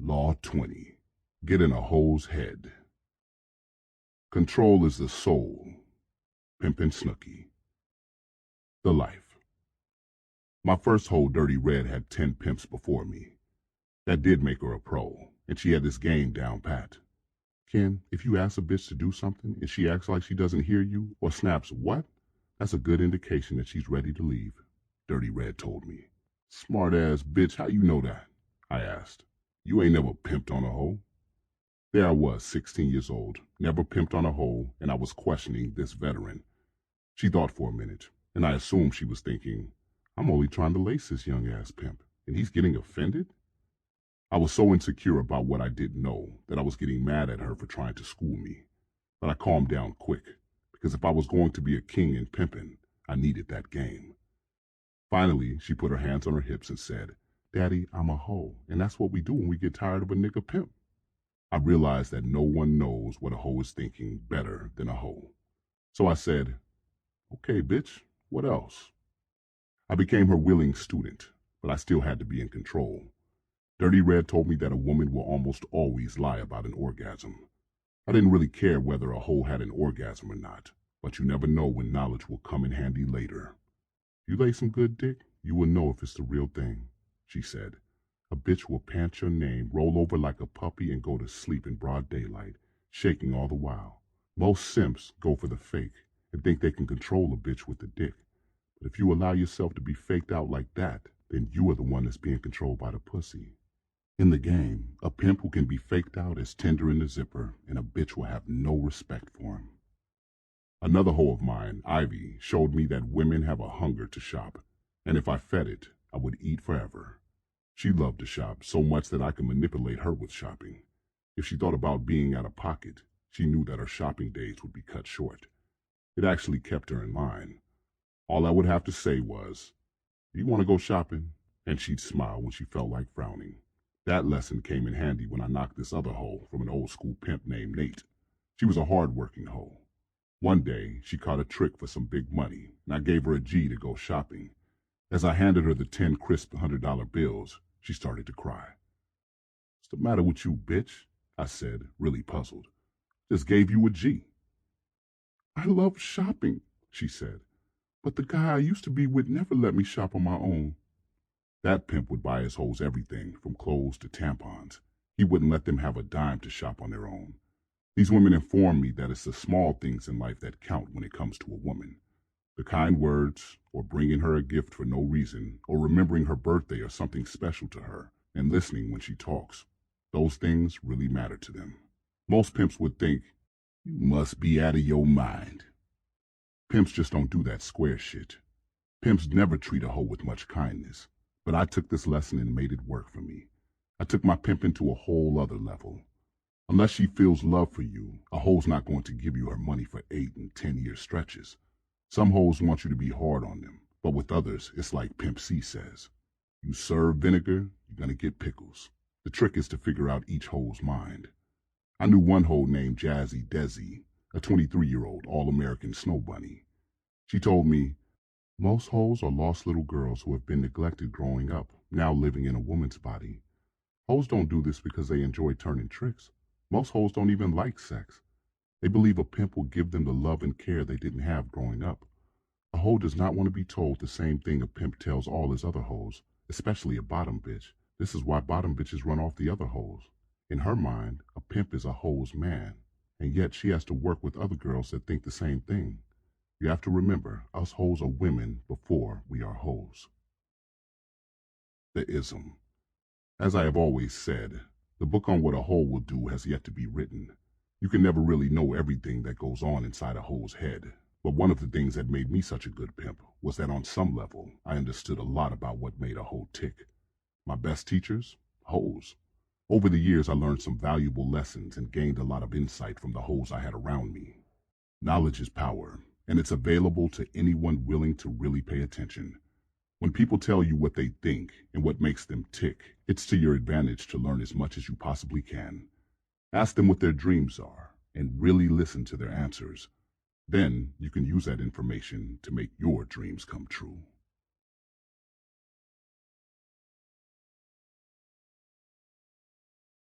Law 20. Get in a hoe's head. Control is the soul. Pimpin' Snooky. The life. My first hoe, Dirty Red, had 10 pimps before me. That did make her a pro, and she had this game down pat. Ken, if you ask a bitch to do something and she acts like she doesn't hear you or snaps what, that's a good indication that she's ready to leave, Dirty Red told me. Smart ass bitch, how you know that? I asked. You ain't never pimped on a hoe. There I was, 16 years old, never pimped on a hoe, and I was questioning this veteran. She thought for a minute, and I assumed she was thinking, I'm only trying to lace this young ass pimp, and he's getting offended? I was so insecure about what I didn't know that I was getting mad at her for trying to school me. But I calmed down quick, because if I was going to be a king in pimping, I needed that game. Finally, she put her hands on her hips and said, Daddy, I'm a hoe, and that's what we do when we get tired of a nigga pimp. I realized that no one knows what a hoe is thinking better than a hoe. So I said, okay, bitch, what else? I became her willing student, but I still had to be in control. Dirty Red told me that a woman will almost always lie about an orgasm. I didn't really care whether a hoe had an orgasm or not, but you never know when knowledge will come in handy later. You lay some good dick, you will know if it's the real thing, she said. A bitch will pant your name, roll over like a puppy, and go to sleep in broad daylight, shaking all the while. Most simps go for the fake and think they can control a bitch with the dick. But if you allow yourself to be faked out like that, then you are the one that's being controlled by the pussy. In the game, a pimp who can be faked out is tender in the zipper, and a bitch will have no respect for him. Another hoe of mine, Ivy, showed me that women have a hunger to shop, and if I fed it, I would eat forever. She loved to shop so much that I could manipulate her with shopping. If she thought about being out of pocket, she knew that her shopping days would be cut short. It actually kept her in line. All I would have to say was, "You want to go shopping?" And she'd smile when she felt like frowning. That lesson came in handy when I knocked this other hoe from an old school pimp named Nate. She was a hard-working hoe. One day, she caught a trick for some big money, and I gave her a G to go shopping. As I handed her the 10 crisp $100 bills, she started to cry. What's the matter with you, bitch? I said, really puzzled. Just gave you a G. I love shopping, she said, but the guy I used to be with never let me shop on my own. That pimp would buy his hoes everything, from clothes to tampons. He wouldn't let them have a dime to shop on their own. These women informed me that it's the small things in life that count when it comes to a woman. The kind words, or bringing her a gift for no reason, or remembering her birthday or something special to her, and listening when she talks. Those things really matter to them. Most pimps would think, you must be out of your mind. Pimps just don't do that square shit. Pimps never treat a hoe with much kindness. But I took this lesson and made it work for me. I took my pimping to a whole other level. Unless she feels love for you, a hoe's not going to give you her money for 8 and 10-year stretches. Some hoes want you to be hard on them, but with others, it's like Pimp C says. You serve vinegar, you're gonna get pickles. The trick is to figure out each hoe's mind. I knew one hoe named Jazzy Desi, a 23-year-old all-American snow bunny. She told me, most hoes are lost little girls who have been neglected growing up, now living in a woman's body. Hoes don't do this because they enjoy turning tricks. Most hoes don't even like sex. They believe a pimp will give them the love and care they didn't have growing up. A hoe does not want to be told the same thing a pimp tells all his other hoes, especially a bottom bitch. This is why bottom bitches run off the other hoes. In her mind, a pimp is a hoe's man, and yet she has to work with other girls that think the same thing. You have to remember, us hoes are women before we are hoes. The ism. As I have always said, the book on what a hoe will do has yet to be written. You can never really know everything that goes on inside a hoe's head. But one of the things that made me such a good pimp was that on some level, I understood a lot about what made a hoe tick. My best teachers? Hoes. Over the years, I learned some valuable lessons and gained a lot of insight from the hoes I had around me. Knowledge is power, and it's available to anyone willing to really pay attention. When people tell you what they think and what makes them tick, it's to your advantage to learn as much as you possibly can. Ask them what their dreams are, and really listen to their answers. Then you can use that information to make your dreams come true.